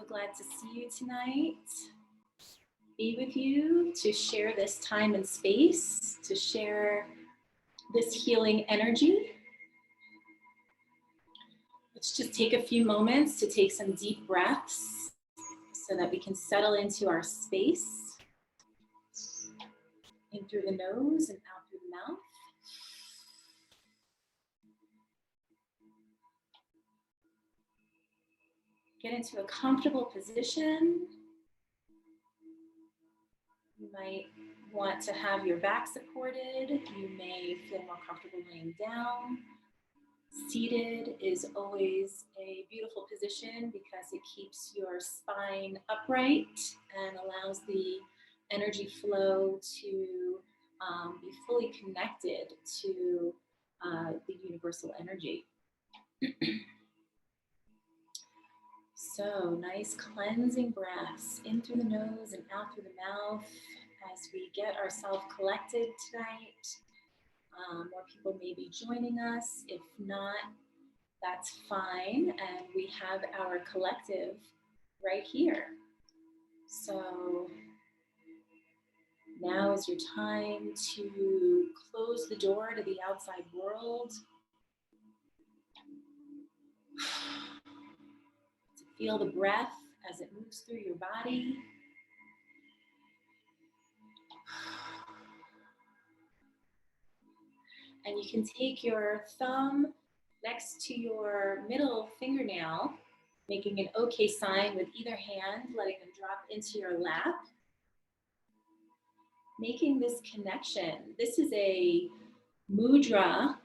So glad to see you tonight. Be with you to share this time and space, to share this healing energy. Let's just take a few moments to take some deep breaths so that we can settle into our space. In through the nose and out through the mouth. Get into a comfortable position. You might want to have your back supported. You may feel more comfortable laying down. Seated is always a beautiful position because it keeps your spine upright and allows the energy flow to be fully connected to the universal energy. So nice cleansing breaths in through the nose and out through the mouth as we get ourselves collected tonight. More people may be joining us. If not, that's fine. And we have our collective right here. So now is your time to close the door to the outside world. To feel the breath as it moves through your body. And you can take your thumb next to your middle fingernail, making an OK sign with either hand, letting them drop into your lap. Making this connection. This is a mudra.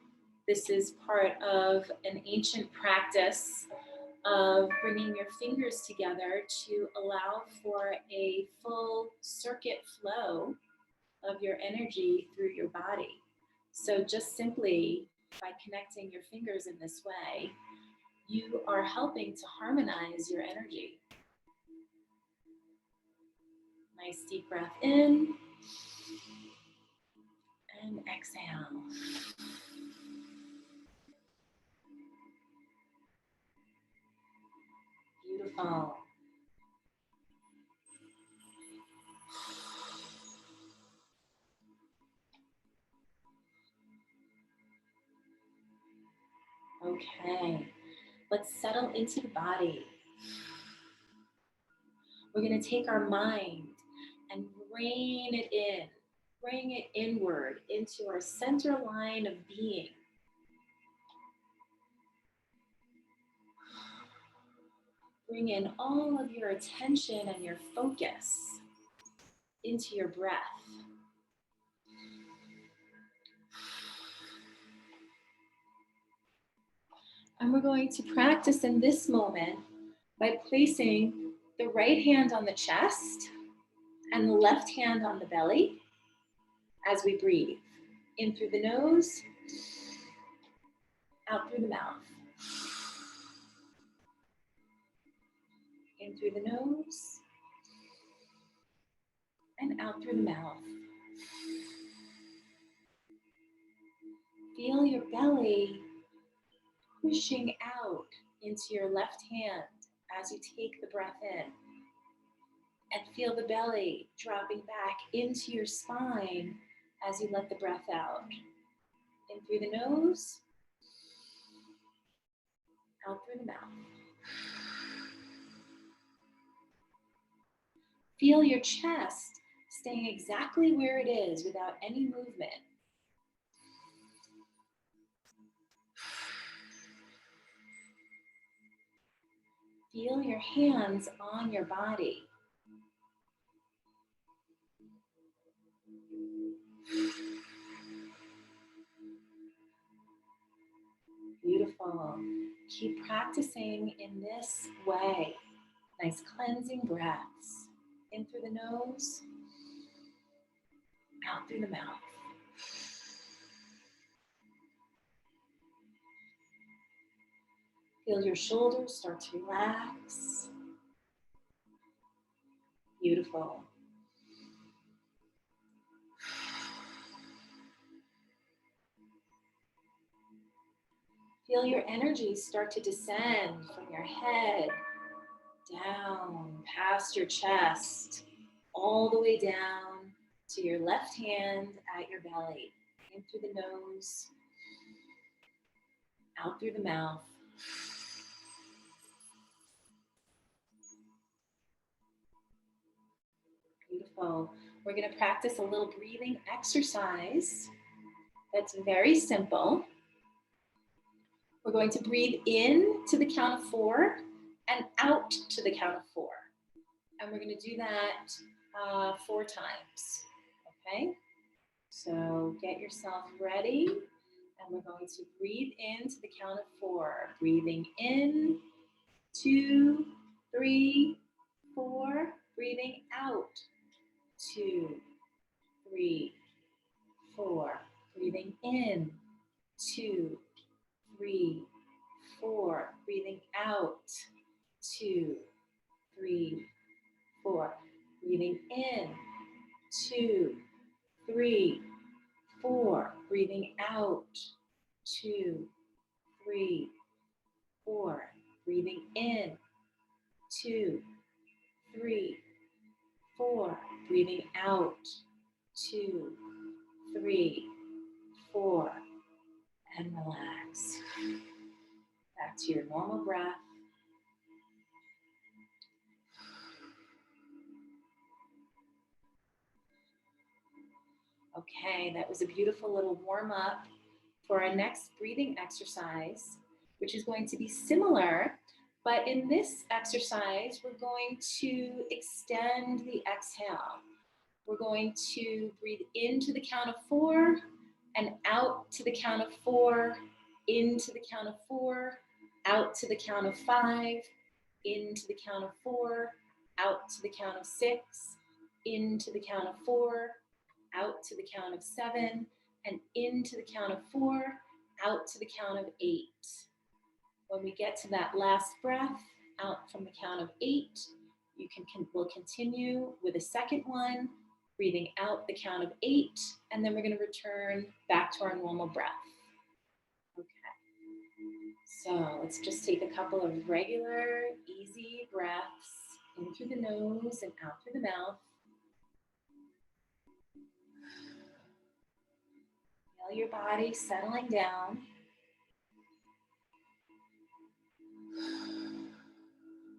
This is part of an ancient practice of bringing your fingers together to allow for a full circuit flow of your energy through your body. So just simply by connecting your fingers in this way, you are helping to harmonize your energy. Nice deep breath in and exhale. Beautiful. Okay, let's settle into the body. We're going to take our mind and rein it in, bring it inward into our center line of being. Bring in all of your attention and your focus into your breath. And we're going to practice in this moment by placing the right hand on the chest and the left hand on the belly as we breathe. In through the nose, out through the mouth. In through the nose and out through the mouth. Feel your belly pushing out into your left hand as you take the breath in. And feel the belly dropping back into your spine as you let the breath out. In through the nose, out through the mouth. Feel your chest staying exactly where it is without any movement. Feel your hands on your body. Beautiful. Keep practicing in this way. Nice cleansing breaths. In through the nose, out through the mouth. Feel your shoulders start to relax. Beautiful. Feel your energy start to descend from your head down past your chest, all the way down to your left hand at your belly. In through the nose, out through the mouth. Beautiful. We're going to practice a little breathing exercise that's very simple. We're going to breathe in to the count of 4 and out to the count of 4. And we're going to do that 4 times. Okay? So get yourself ready. And we're going to breathe in to the count of 4. Breathing in, 2, 3, 4. Breathing out, 2, 3, 4. Breathing in, 2, 3, 4. Breathing out, 2, 3, 4. Breathing in, 2, 3, 4. Breathing out, 2, 3, 4. Breathing in, 2, 3, 4. Breathing out, 2, 3, 4. And relax. Back to your normal breath. Okay, that was a beautiful little warm up for our next breathing exercise, which is going to be similar, but in this exercise, we're going to extend the exhale. We're going to breathe into the count of 4 and out to the count of 4, into the count of 4, out to the count of 5, into the count of 4, out to the count of 6, into the count of 4, out to the count of 7, and into the count of 4, out to the count of 8. When we get to that last breath, out from the count of 8, we'll continue with a second one, breathing out the count of 8, and then we're going to return back to our normal breath. Okay. So let's just take a couple of regular, easy breaths in through the nose and out through the mouth. Feel your body settling down.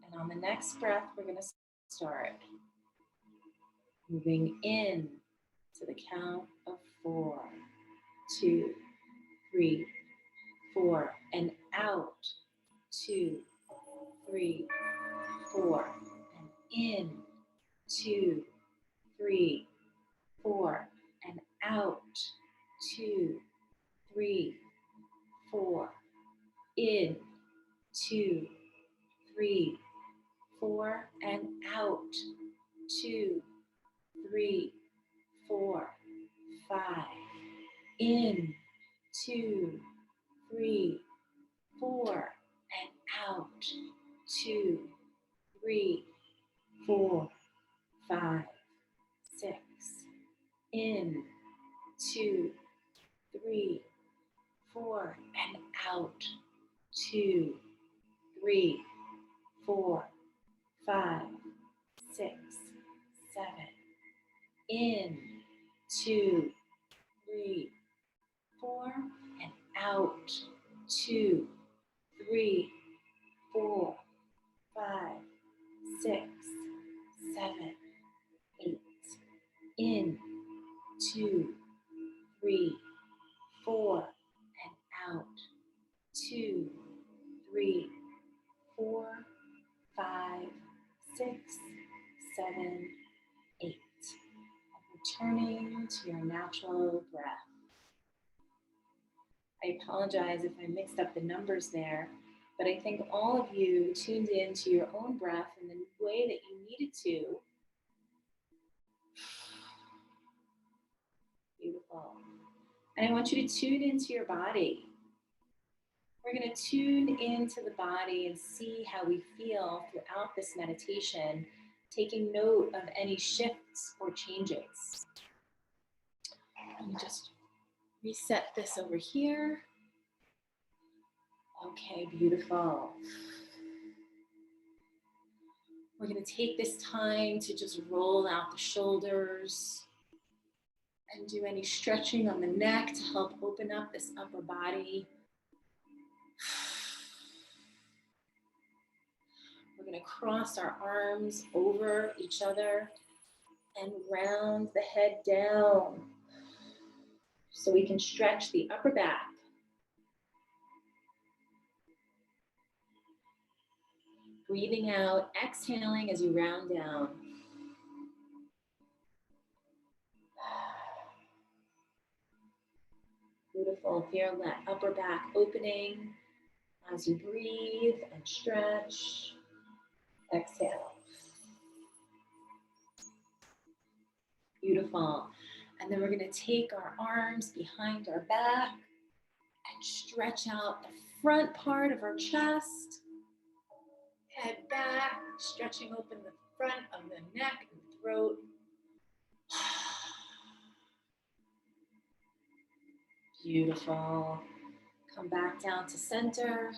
And on the next breath, we're going to start moving in to the count of 4, 2, 3, 4, and out, 2, 3, 4, and in, 2, 3, 4, and out, 2, 3, 4, in, 2, 3, 4, and out, 2, 3, 4, 5, in, 2, 3, 4, and out, 2, 3, 4, 5, 6, in, 2, 3, 4, and out, 2, 3, 4, 5, 6, 7, in, 2, 3, 4, and out, 2, 3, 4, 5, 6, 7, 8, in, 2, 3, 4, and out, 2, 3, 4, 5, 6, 7, 8. Returning to your natural breath. I apologize if I mixed up the numbers there, but I think all of you tuned in to your own breath in the way that you needed to. Beautiful. And I want you to tune into your body. We're going to tune into the body and see how we feel throughout this meditation, taking note of any shifts or changes. Let me just reset this over here. Okay, beautiful. We're going to take this time to just roll out the shoulders and do any stretching on the neck to help open up this upper body. We're going to cross our arms over each other and round the head down so we can stretch the upper back. Breathing out, exhaling as you round down. Beautiful. Feel that upper back opening as you breathe and stretch. Exhale. Beautiful. And then we're going to take our arms behind our back and stretch out the front part of our chest. Head back, stretching open the front of the neck and throat. Beautiful. Come back down to center.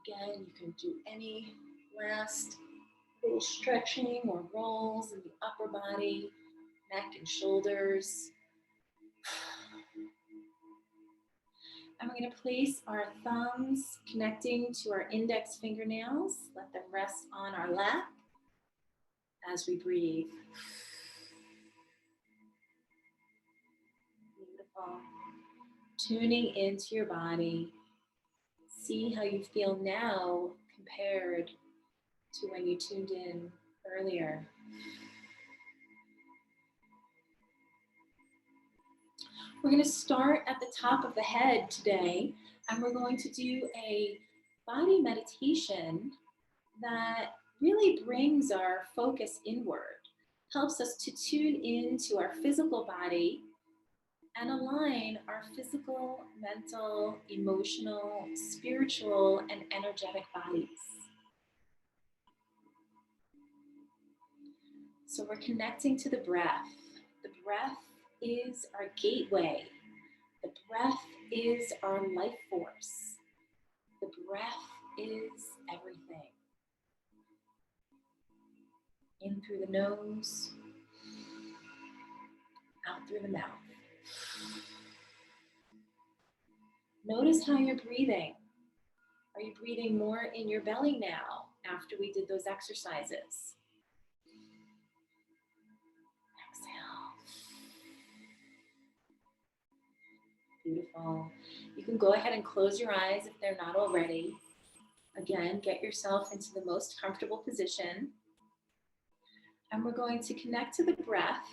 Again, you can do any last little stretching or rolls in the upper body, neck and shoulders. And we're going to place our thumbs connecting to our index fingernails. Let them rest on our lap as we breathe. Beautiful. Tuning into your body. See how you feel now compared to when you tuned in earlier. We're going to start at the top of the head today, and we're going to do a body meditation that really brings our focus inward, helps us to tune into our physical body and align our physical, mental, emotional, spiritual, and energetic bodies. So we're connecting to the breath. The breath is our gateway. The breath is our life force. The breath is everything. In through the nose, out through the mouth. Notice how you're breathing. Are you breathing more in your belly now after we did those exercises? Exhale. Beautiful. You can go ahead and close your eyes if they're not already. Again, get yourself into the most comfortable position. And we're going to connect to the breath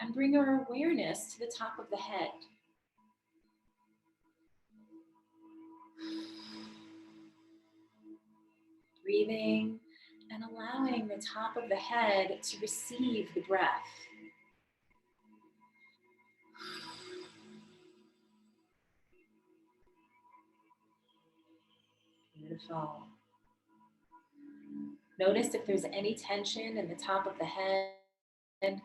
and bring our awareness to the top of the head. Breathing and allowing the top of the head to receive the breath. Beautiful. Notice if there's any tension in the top of the head and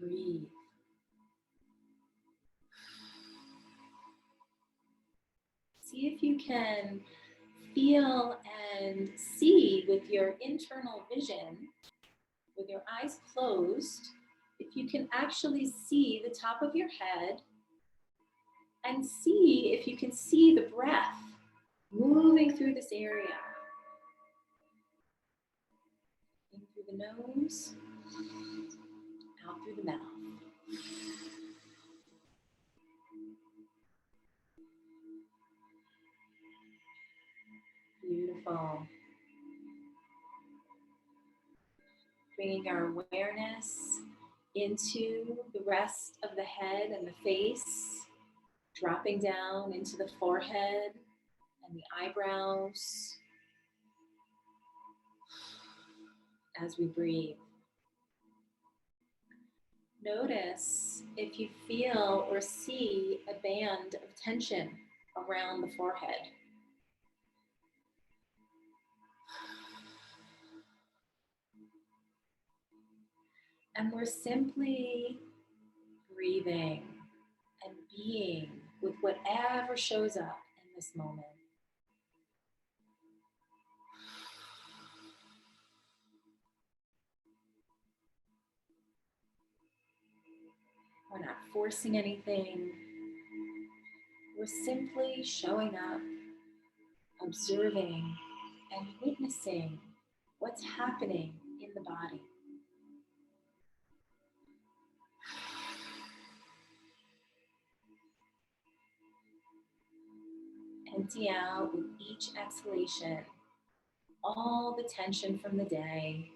breathe. See if you can feel and see with your internal vision, with your eyes closed, if you can actually see the top of your head and see if you can see the breath moving through this area. In through the nose, out through the mouth. Beautiful. Bringing our awareness into the rest of the head and the face, dropping down into the forehead and the eyebrows as we breathe. Notice if you feel or see a band of tension around the forehead. And we're simply breathing and being with whatever shows up in this moment. We're not forcing anything. We're simply showing up, observing, and witnessing what's happening in the body. Empty out with each exhalation all the tension from the day.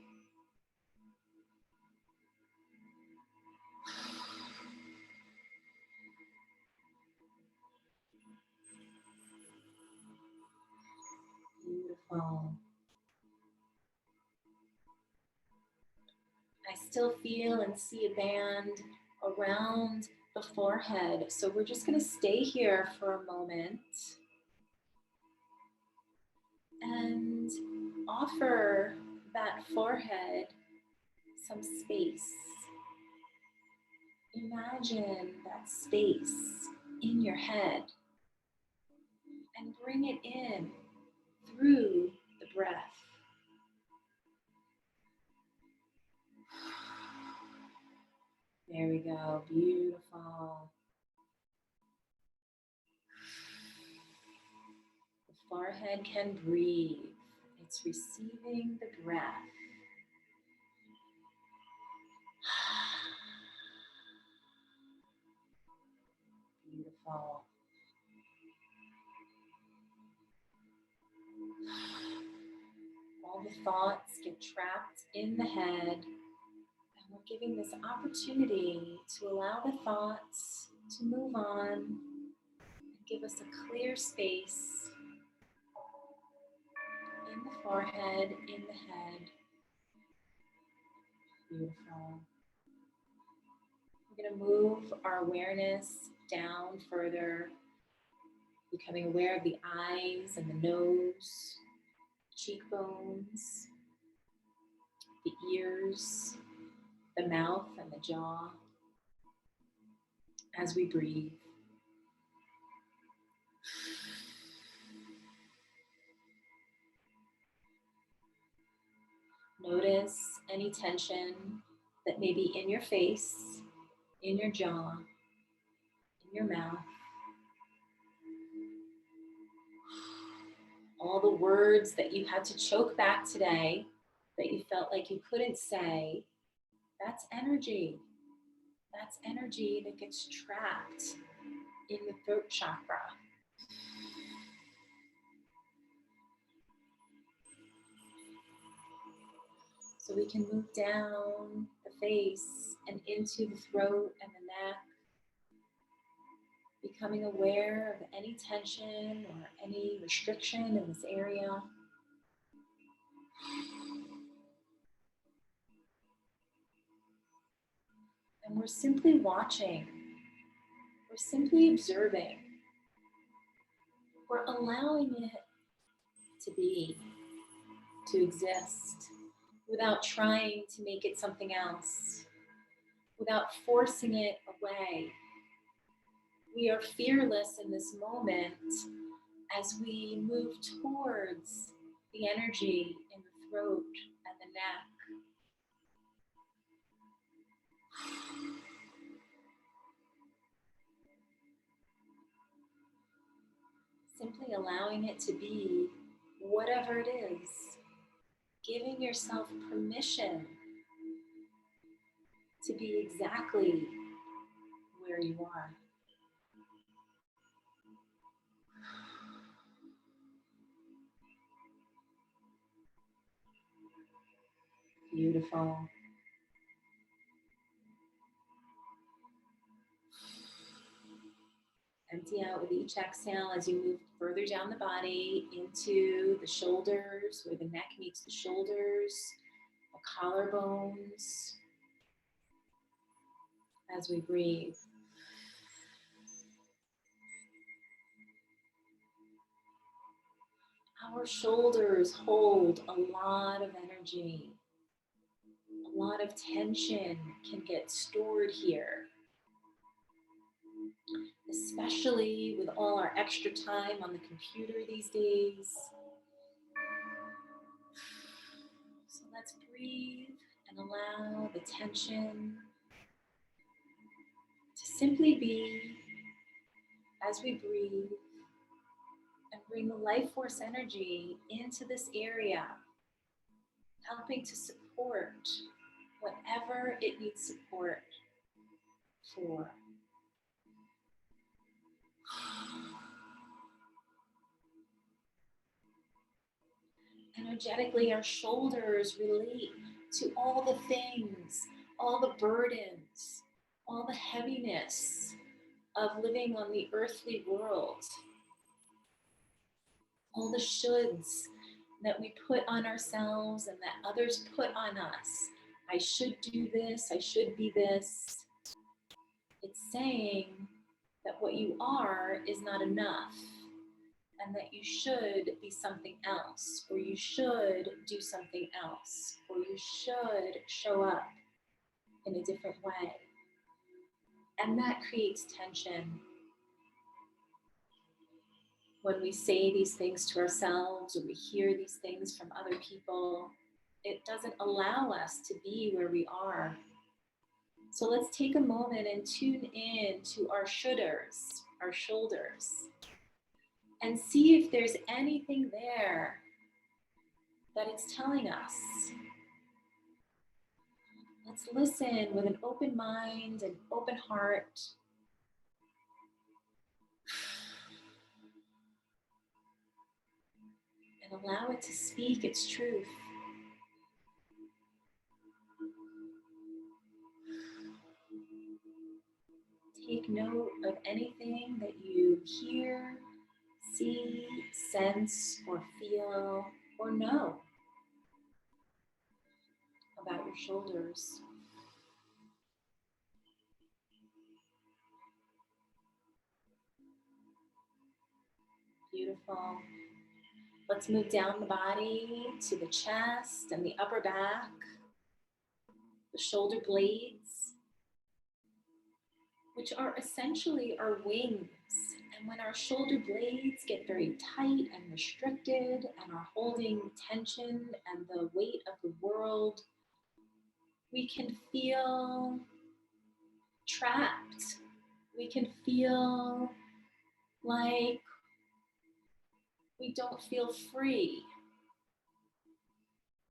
Beautiful. I still feel and see a band around the forehead. So we're just going to stay here for a moment and offer that forehead some space. Imagine that space in your head and bring it in through the breath. There we go. Beautiful. The forehead can breathe. It's receiving the breath. Beautiful. All the thoughts get trapped in the head, and we're giving this opportunity to allow the thoughts to move on and give us a clear space in the forehead, in the head. Beautiful. We're going to move our awareness down further, becoming aware of the eyes and the nose, cheekbones, the ears, the mouth and the jaw as we breathe. Notice any tension that may be in your face, in your jaw, in your mouth. All the words that you had to choke back today that you felt like you couldn't say, that's energy. That's energy that gets trapped in the throat chakra. So we can move down the face and into the throat and the neck, becoming aware of any tension or any restriction in this area. And we're simply watching. We're simply observing. We're allowing it to be, to exist, without trying to make it something else, without forcing it away. We are fearless in this moment as we move towards the energy in the throat and the neck. Simply allowing it to be whatever it is, giving yourself permission to be exactly where you are. Beautiful. Empty out with each exhale as you move further down the body into the shoulders, where the neck meets the shoulders, the collarbones, as we breathe. Our shoulders hold a lot of energy. A lot of tension can get stored here, especially with all our extra time on the computer these days. So let's breathe and allow the tension simply be as we breathe and bring the life force energy into this area, helping to support whatever it needs support for. Energetically, our shoulders relate to all the things, all the burdens, all the heaviness of living on the earthly world, all the shoulds that we put on ourselves and that others put on us. I should do this, I should be this. It's saying that what you are is not enough and that you should be something else, or you should do something else, or you should show up in a different way. And that creates tension. When we say these things to ourselves or we hear these things from other people, it doesn't allow us to be where we are. So let's take a moment and tune in to our shoulders, our shoulders, and see if there's anything there that it's telling us. Let's listen with an open mind and open heart. And allow it to speak its truth. Take note of anything that you hear, see, sense, or feel, or know about your shoulders. Beautiful. Let's move down the body to the chest and the upper back, the shoulder blades, which are essentially our wings. And when our shoulder blades get very tight and restricted and are holding tension and the weight of the world, we can feel trapped. We can feel like we don't feel free.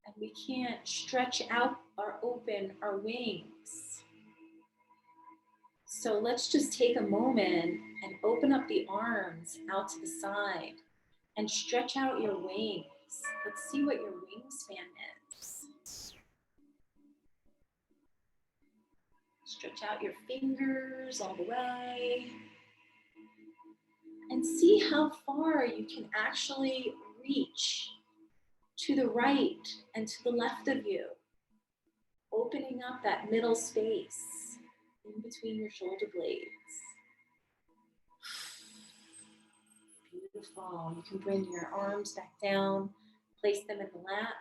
And we can't stretch out or open our wings. So let's just take a moment and open up the arms out to the side and stretch out your wings. Let's see what your wingspan is. Stretch out your fingers all the way. And see how far you can actually reach to the right and to the left of you, opening up that middle space in between your shoulder blades. Beautiful. You can bring your arms back down, place them in the lap,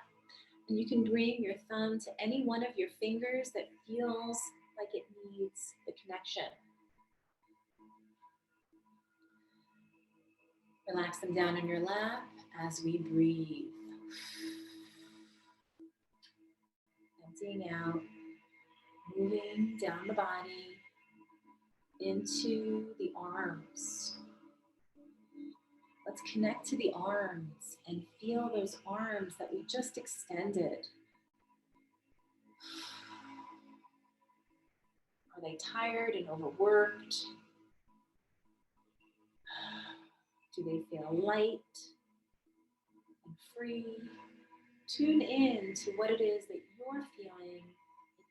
and you can bring your thumb to any one of your fingers that feels like it needs the connection. Relax them down in your lap as we breathe. Emptying out, moving down the body into the arms. Let's connect to the arms and feel those arms that we just extended. Are they tired and overworked? Do they feel light and free? Tune in to what it is that you're feeling in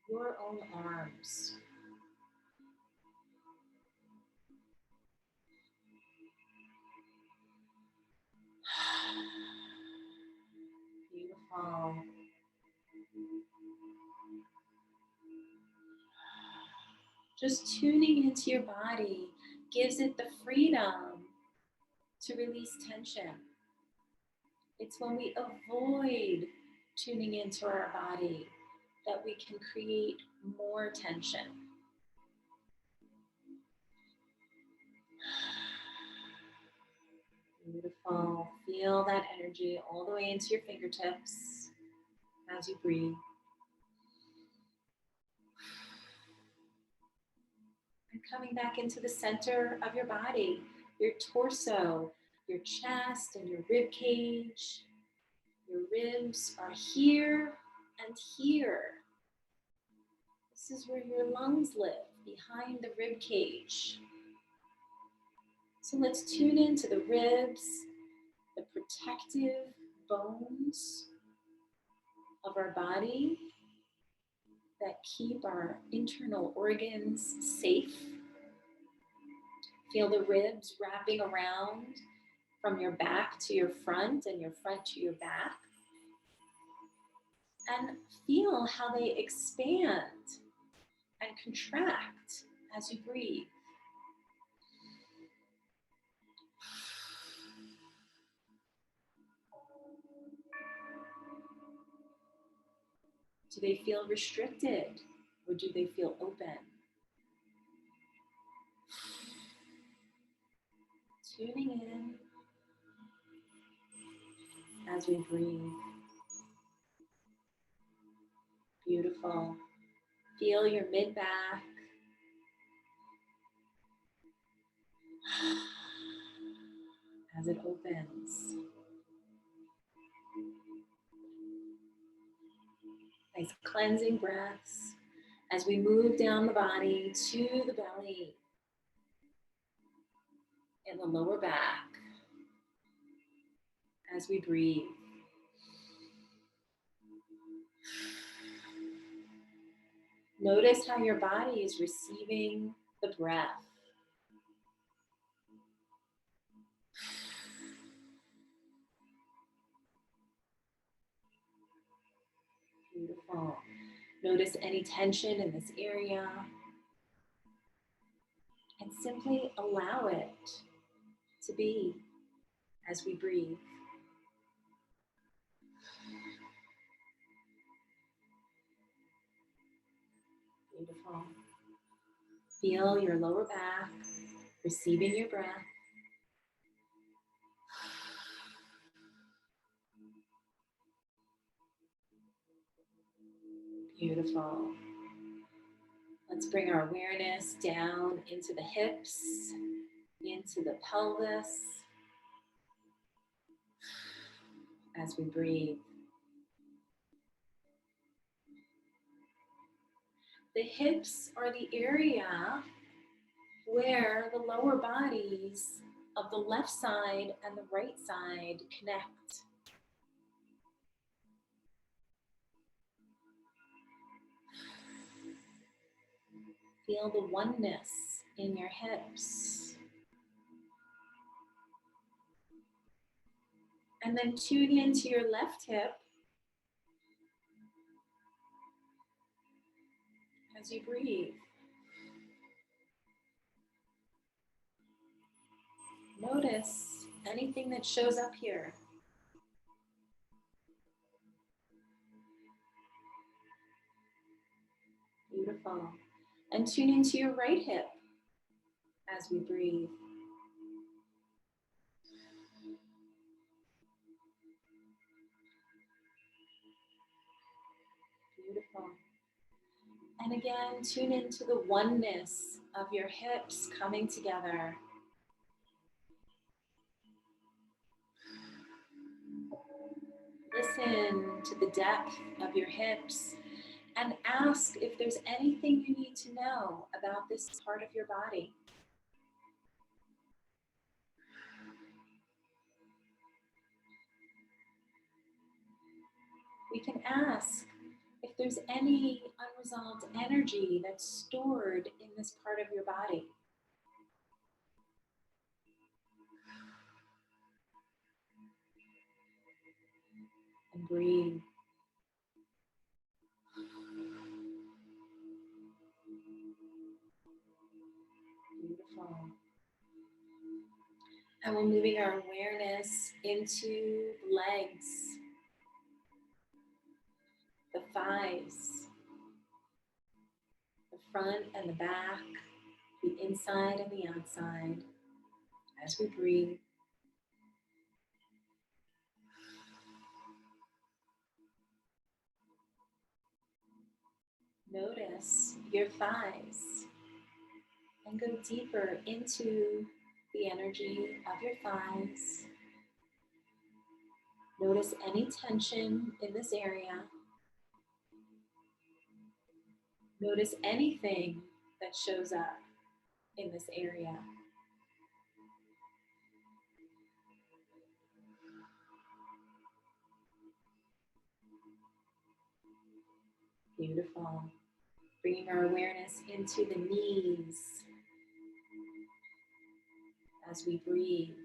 your own arms. Beautiful. Just tuning into your body gives it the freedom to release tension. It's when we avoid tuning into our body that we can create more tension. Beautiful. Feel that energy all the way into your fingertips as you breathe. And coming back into the center of your body, your torso, your chest, and your rib cage. Your ribs are here and here. This is where your lungs live, behind the rib cage. So let's tune into the ribs, the protective bones of our body that keep our internal organs safe. Feel the ribs wrapping around from your back to your front and your front to your back. And feel how they expand and contract as you breathe. Do they feel restricted or do they feel open? Tuning in as we breathe. Beautiful. Feel your mid-back. As it opens. Nice cleansing breaths as we move down the body to the belly and the lower back as we breathe. Notice how your body is receiving the breath. Beautiful. Notice any tension in this area and simply allow it to be as we breathe. Beautiful. Feel your lower back receiving your breath. Beautiful. Let's bring our awareness down into the hips, into the pelvis as we breathe. The hips are the area where the lower bodies of the left side and the right side connect. Feel the oneness in your hips. And then tune into your left hip as you breathe. Notice anything that shows up here. Beautiful. And tune into your right hip as we breathe. Beautiful. And again, tune into the oneness of your hips coming together. Listen to the depth of your hips and ask if there's anything you need to know about this part of your body. We can ask if there's any unresolved energy that's stored in this part of your body. And breathe. Beautiful. And we're moving our awareness into the legs, the thighs, the front and the back, the inside and the outside, as we breathe. Notice your thighs. and go deeper into the energy of your thighs. Notice any tension in this area. Notice anything that shows up in this area. Beautiful. Bringing our awareness into the knees as we breathe.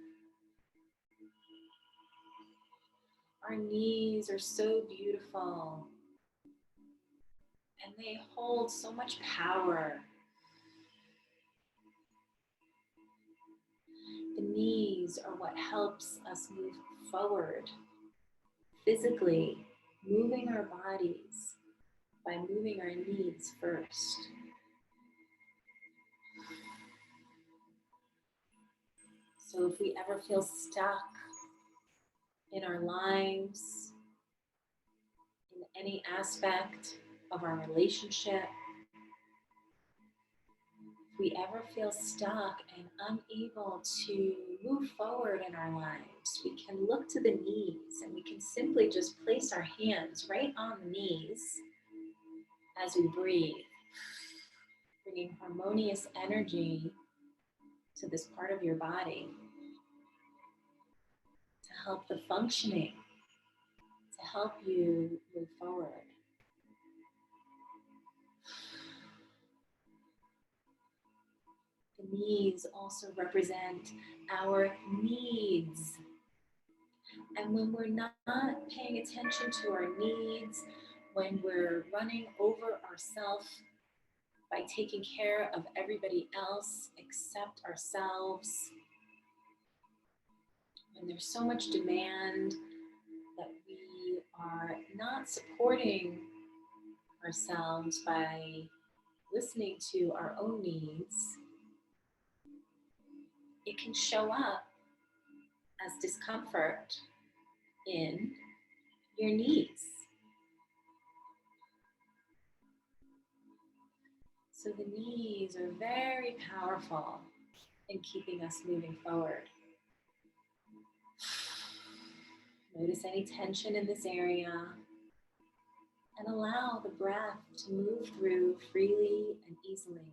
Our knees are so beautiful and they hold so much power. The knees are what helps us move forward physically, moving our bodies by moving our knees first. So if we ever feel stuck in our lives, in any aspect of our relationship, if we ever feel stuck and unable to move forward in our lives, we can look to the knees and we can simply just place our hands right on the knees as we breathe, bringing harmonious energy to this part of your body to help the functioning, to help you move forward. The knees also represent our needs. And when we're not paying attention to our needs, when we're running over ourselves by taking care of everybody else except ourselves, when there's so much demand that we are not supporting ourselves by listening to our own needs, it can show up as discomfort in your knees. So the knees are very powerful in keeping us moving forward. Notice any tension in this area and allow the breath to move through freely and easily.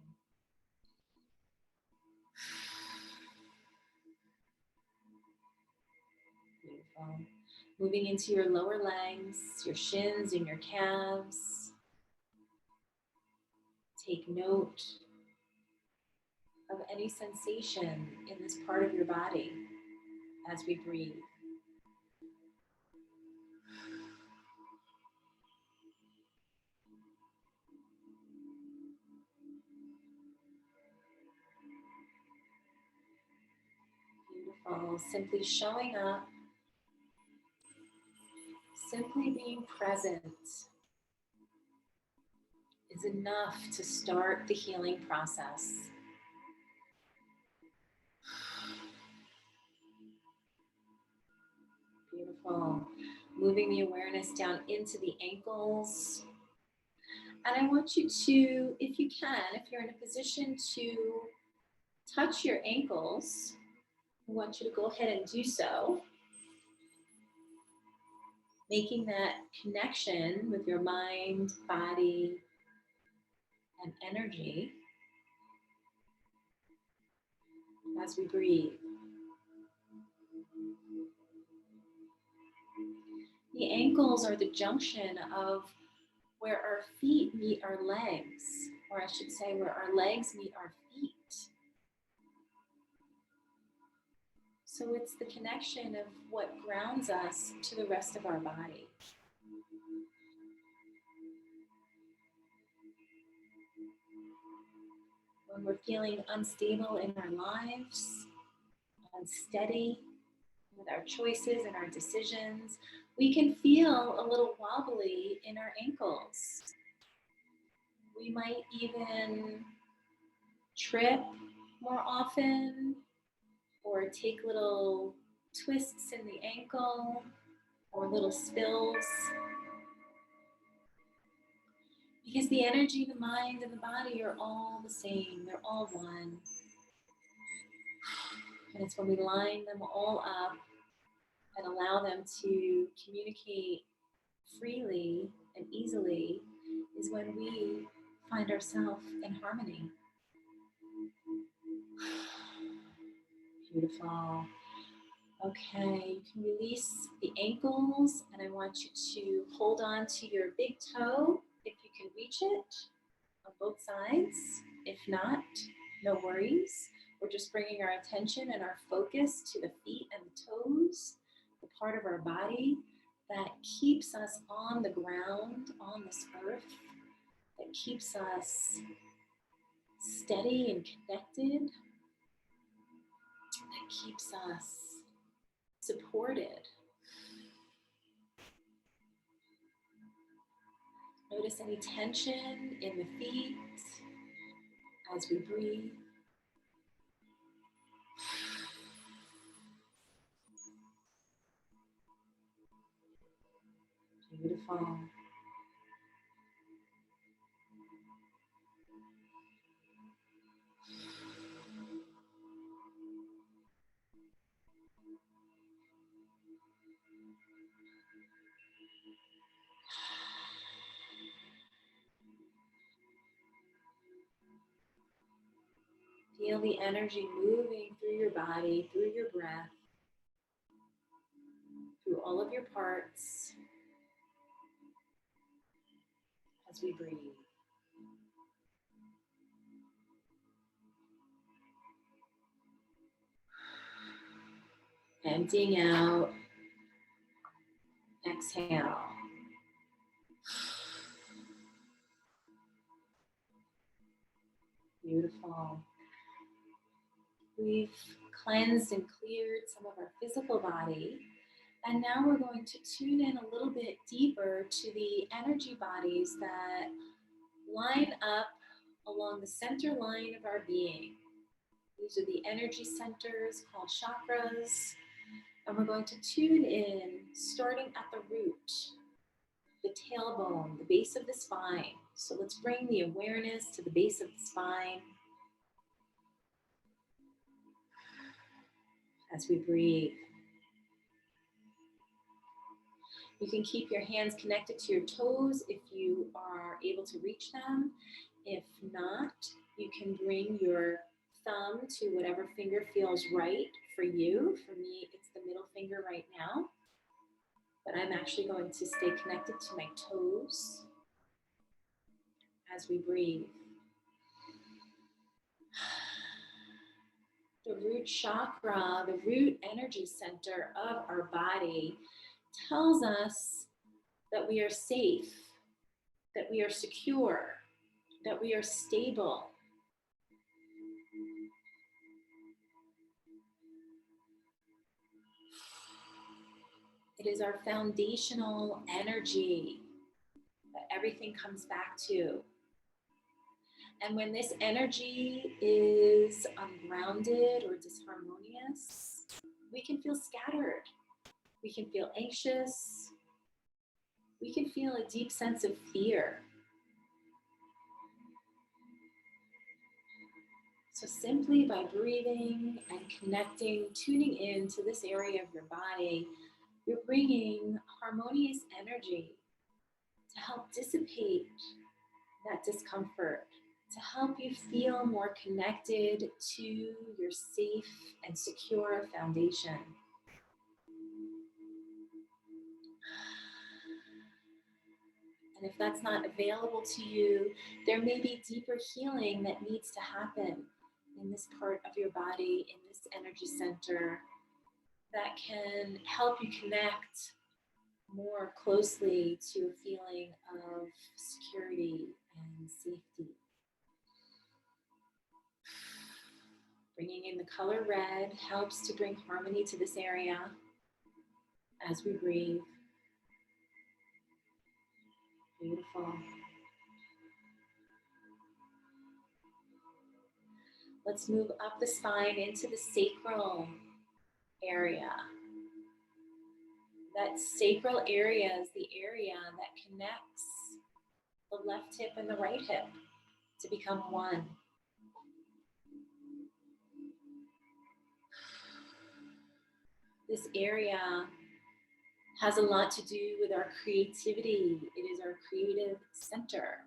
Beautiful. Moving into your lower legs, your shins and your calves. Take note of any sensation in this part of your body as we breathe. Beautiful. Simply showing up, simply being present is enough to start the healing process. Beautiful. Moving the awareness down into the ankles. And I want you to, if you can, if you're in a position to touch your ankles, I want you to go ahead and do so. Making that connection with your mind, body, and energy as we breathe. The ankles are the junction of where our feet meet our legs, or I should say where our legs meet our feet. So it's the connection of what grounds us to the rest of our body. When we're feeling unstable in our lives, unsteady with our choices and our decisions, we can feel a little wobbly in our ankles. We might even trip more often or take little twists in the ankle or little spills. Because the energy, the mind, and the body are all the same. They're all one. And it's when we line them all up and allow them to communicate freely and easily is when we find ourselves in harmony. Beautiful. Okay, you can release the ankles, and I want you to hold on to your big toe if you can reach it on both sides. If not, no worries. We're just bringing our attention and our focus to the feet and the toes, the part of our body that keeps us on the ground, on this earth, that keeps us steady and connected, that keeps us supported. Notice any tension in the feet as we breathe. Beautiful. Feel the energy moving through your body, through your breath, through all of your parts as we breathe. Emptying out. Exhale. Beautiful. We've cleansed and cleared some of our physical body. And now we're going to tune in a little bit deeper to the energy bodies that line up along the center line of our being. These are the energy centers called chakras. And we're going to tune in starting at the root, the tailbone, the base of the spine. So let's bring the awareness to the base of the spine as we breathe. You can keep your hands connected to your toes if you are able to reach them. If not, you can bring your thumb to whatever finger feels right for you. For me, it's the middle finger right now. But I'm actually going to stay connected to my toes as we breathe. The root chakra, the root energy center of our body, tells us that we are safe, that we are secure, that we are stable. It is our foundational energy that everything comes back to. And when this energy is ungrounded or disharmonious, we can feel scattered. We can feel anxious. We can feel a deep sense of fear. So simply by breathing and connecting, tuning in to this area of your body, you're bringing harmonious energy to help dissipate that discomfort, to help you feel more connected to your safe and secure foundation. And if that's not available to you, there may be deeper healing that needs to happen in this part of your body, in this energy center, that can help you connect more closely to a feeling of security and safety. Bringing in the color red helps to bring harmony to this area as we breathe. Beautiful. Let's move up the spine into the sacral area. That sacral area is the area that connects the left hip and the right hip to become one. This area has a lot to do with our creativity. It is our creative center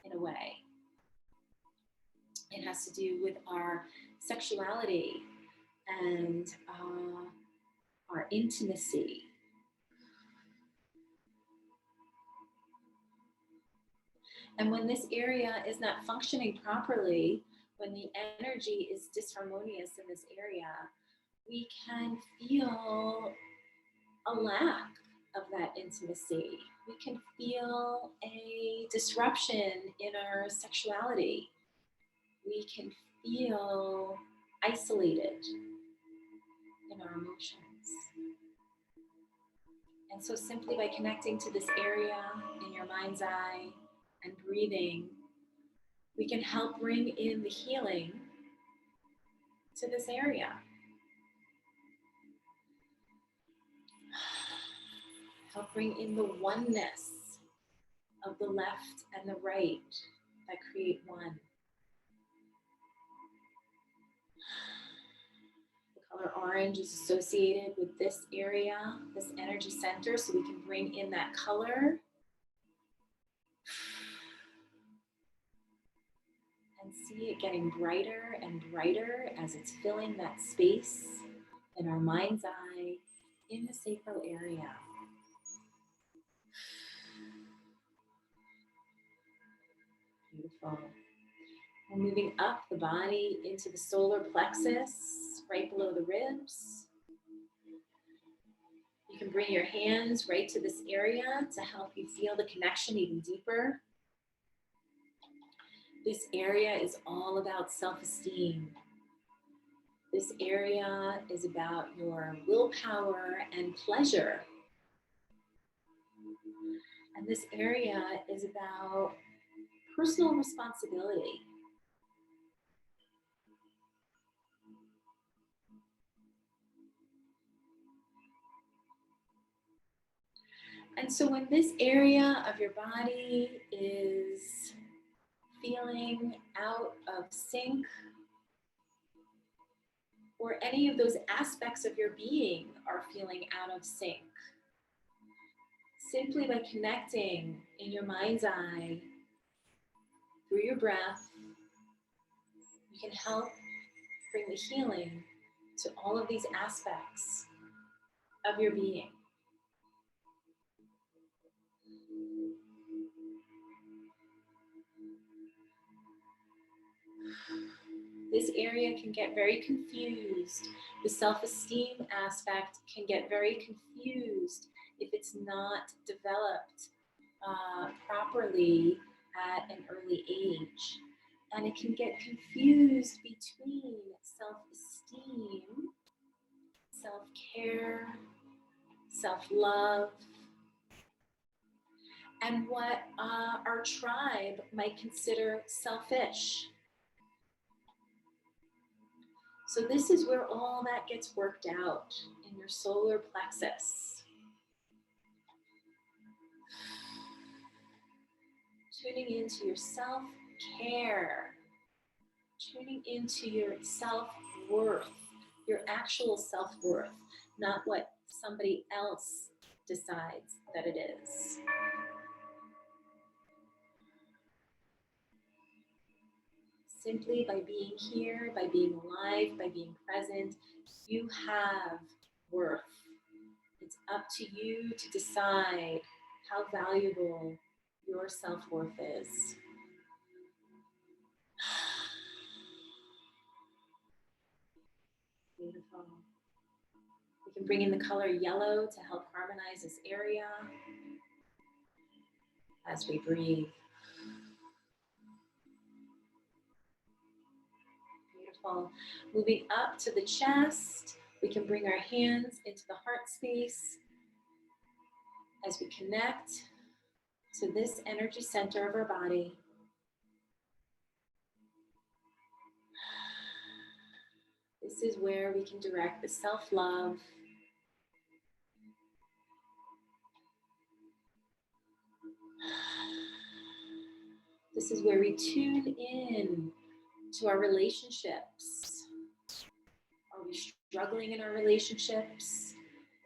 in a way. It has to do with our sexuality and our intimacy. And when this area is not functioning properly, when the energy is disharmonious in this area, we can feel a lack of that intimacy. We can feel a disruption in our sexuality. We can feel isolated in our emotions. And so simply by connecting to this area in your mind's eye and breathing, we can help bring in the healing to this area. Help bring in the oneness of the left and the right that create one. The color orange is associated with this area, this energy center, so we can bring in that color. And see it getting brighter and brighter as it's filling that space in our mind's eye in the sacral area. Beautiful. And moving up the body into the solar plexus, right below the ribs. You can bring your hands right to this area to help you feel the connection even deeper. This area is all about self-esteem. This area is about your willpower and pleasure. And this area is about personal responsibility. And so when this area of your body is feeling out of sync, or any of those aspects of your being are feeling out of sync, simply by connecting in your mind's eye through your breath, you can help bring the healing to all of these aspects of your being. This area can get very confused. The self-esteem aspect can get very confused if it's not developed properly at an early age. And it can get confused between self-esteem, self-care, self-love, and what our tribe might consider selfish. So this is where all that gets worked out in your solar plexus. Tuning into your self-care, tuning into your self-worth, your actual self-worth, not what somebody else decides that it is. Simply by being here, by being alive, by being present, you have worth. It's up to you to decide how valuable your self-worth is. Beautiful. We can bring in the color yellow to help harmonize this area as we breathe. Beautiful. Moving up to the chest, we can bring our hands into the heart space as we connect to this energy center of our body. This is where we can direct the self-love, This is where we tune in to our relationships. Are we struggling in our relationships?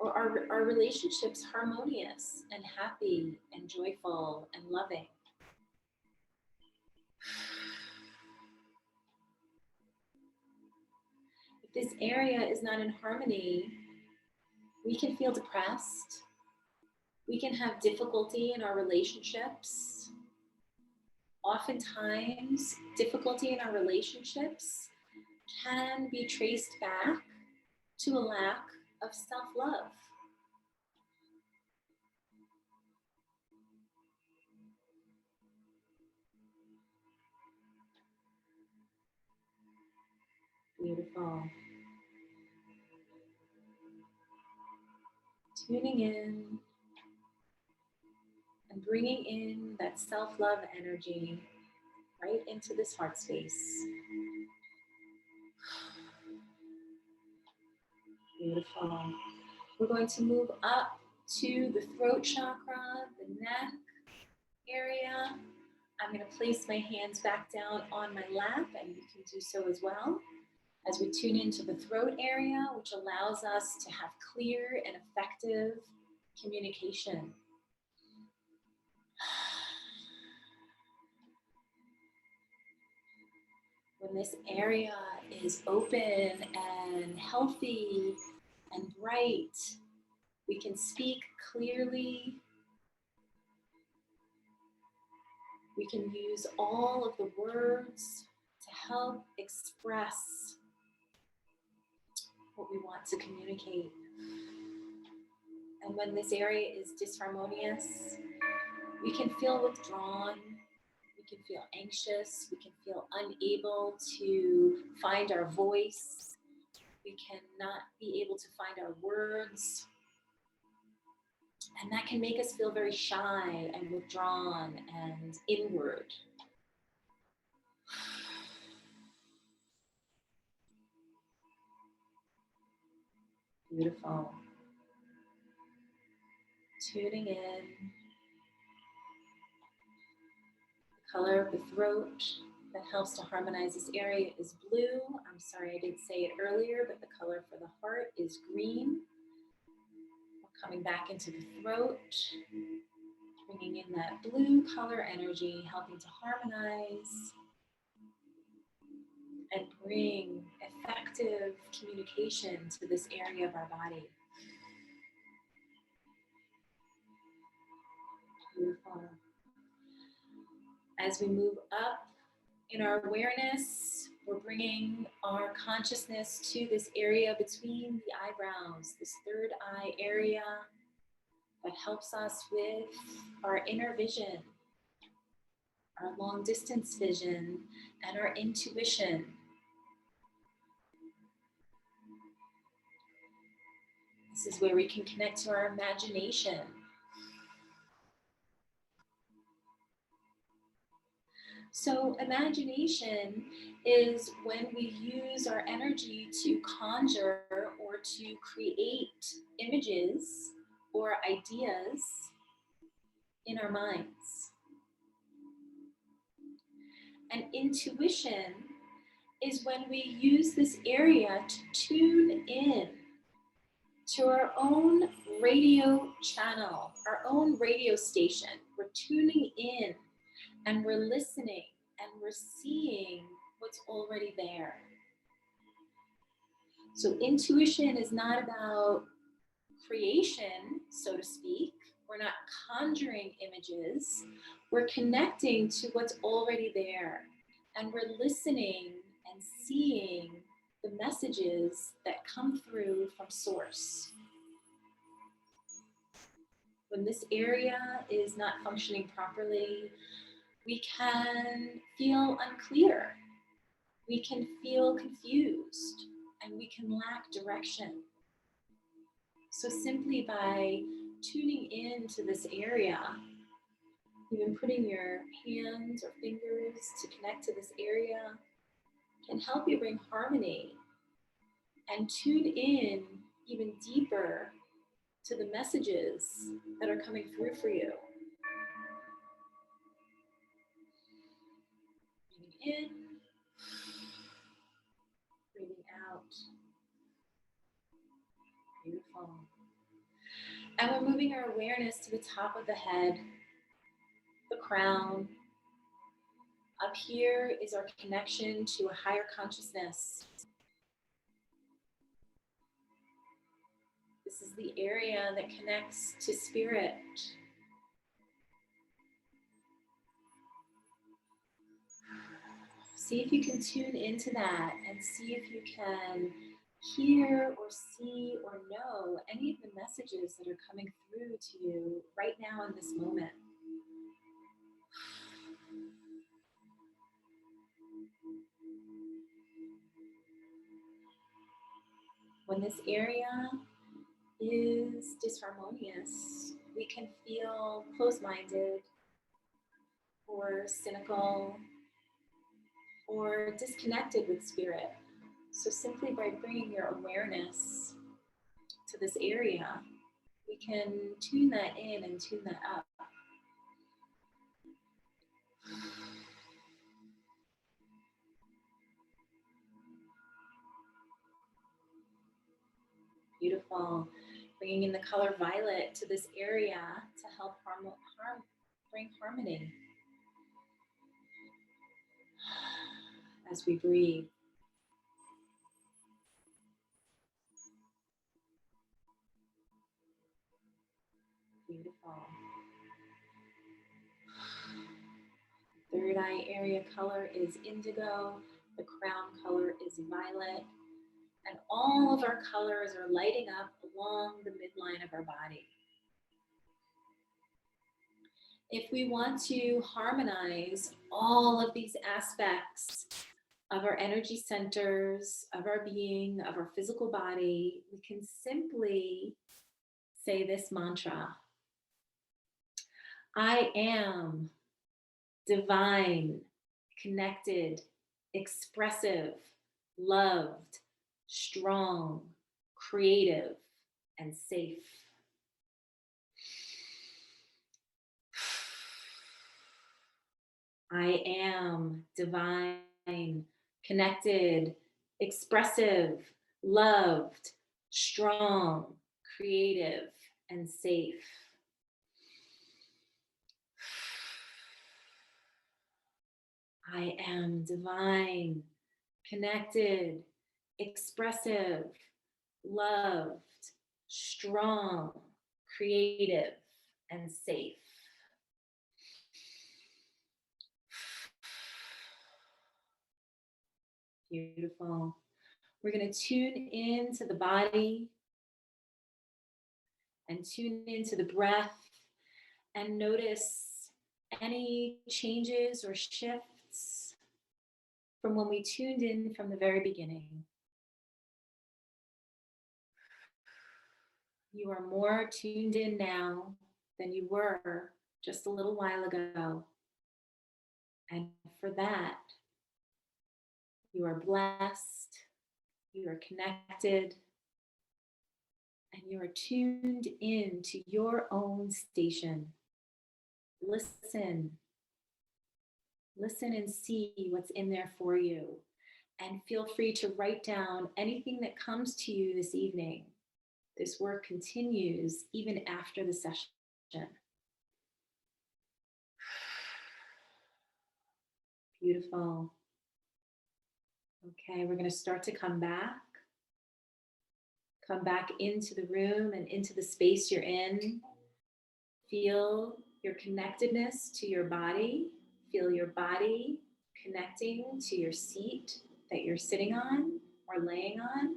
Or are our relationships harmonious and happy and joyful and loving? If this area is not in harmony, we can feel depressed. We can have difficulty in our relationships. Oftentimes, difficulty in our relationships can be traced back to a lack of self-love. Beautiful. Tuning in and bringing in that self-love energy right into this heart space. Beautiful. We're going to move up to the throat chakra, the neck area. I'm going to place my hands back down on my lap, and you can do so as well as we tune into the throat area, which allows us to have clear and effective communication. When this area is open and healthy and bright, we can speak clearly. We can use all of the words to help express what we want to communicate. And when this area is disharmonious, we can feel withdrawn, we can feel anxious, we can feel unable to find our voice, we cannot be able to find our words. And that can make us feel very shy and withdrawn and inward. Beautiful. Tuning in. The color of the throat that helps to harmonize this area is blue. I'm sorry I didn't say it earlier, but the color for the heart is green. We're coming back into the throat, bringing in that blue color energy, helping to harmonize and bring effective communication to this area of our body. Beautiful. As we move up in our awareness, we're bringing our consciousness to this area between the eyebrows, this third eye area that helps us with our inner vision, our long distance vision, and our intuition. This is where we can connect to our imagination. So imagination is when we use our energy to conjure or to create images or ideas in our minds. And intuition is when we use this area to tune in to our own radio channel, our own radio station. We're tuning in and we're listening and we're seeing what's already there. So intuition is not about creation, so to speak. We're not conjuring images. We're connecting to what's already there. And we're listening and seeing the messages that come through from source. When this area is not functioning properly, we can feel unclear. We can feel confused, and we can lack direction. So simply by tuning into this area, even putting your hands or fingers to connect to this area can help you bring harmony and tune in even deeper to the messages that are coming through for you. in, breathing out. Beautiful. And we're moving our awareness to the top of the head, the crown. Up here is our connection to a higher consciousness. This is the area that connects to spirit. See if you can tune into that and see if you can hear or see or know any of the messages that are coming through to you right now in this moment. When this area is disharmonious, we can feel closed-minded or cynical or disconnected with spirit. So simply by bringing your awareness to this area, we can tune that in and tune that up. Beautiful. Bringing in the color violet to this area to help bring harmony as we breathe. Beautiful. Third eye area color is indigo. The crown color is violet. And all of our colors are lighting up along the midline of our body. If we want to harmonize all of these aspects of our energy centers, of our being, of our physical body, we can simply say this mantra: I am divine, connected, expressive, loved, strong, creative, and safe. I am divine, connected, expressive, loved, strong, creative, and safe. I am divine, connected, expressive, loved, strong, creative, and safe. Beautiful. We're going to tune into the body and tune into the breath and notice any changes or shifts from when we tuned in from the very beginning. You are more tuned in now than you were just a little while ago. And for that, you are blessed, you are connected, and you are tuned in to your own station. Listen. Listen and see what's in there for you. And feel free to write down anything that comes to you this evening. This work continues even after the session. Beautiful. Okay, we're going to start to come back. Come back into the room and into the space you're in. Feel your connectedness to your body. Feel your body connecting to your seat that you're sitting on or laying on.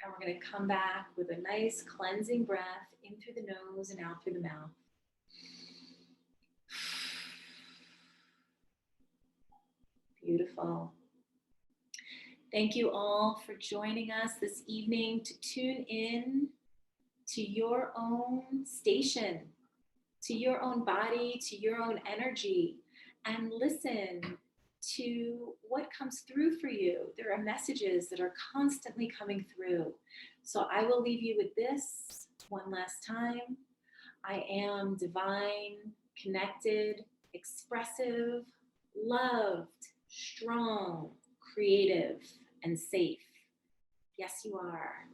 And we're going to come back with a nice cleansing breath in through the nose and out through the mouth. Beautiful. Thank you all for joining us this evening to tune in to your own station, to your own body, to your own energy, and listen to what comes through for you. There are messages that are constantly coming through. So I will leave you with this one last time. I am divine, connected, expressive, loved, strong, creative, and safe. Yes, you are.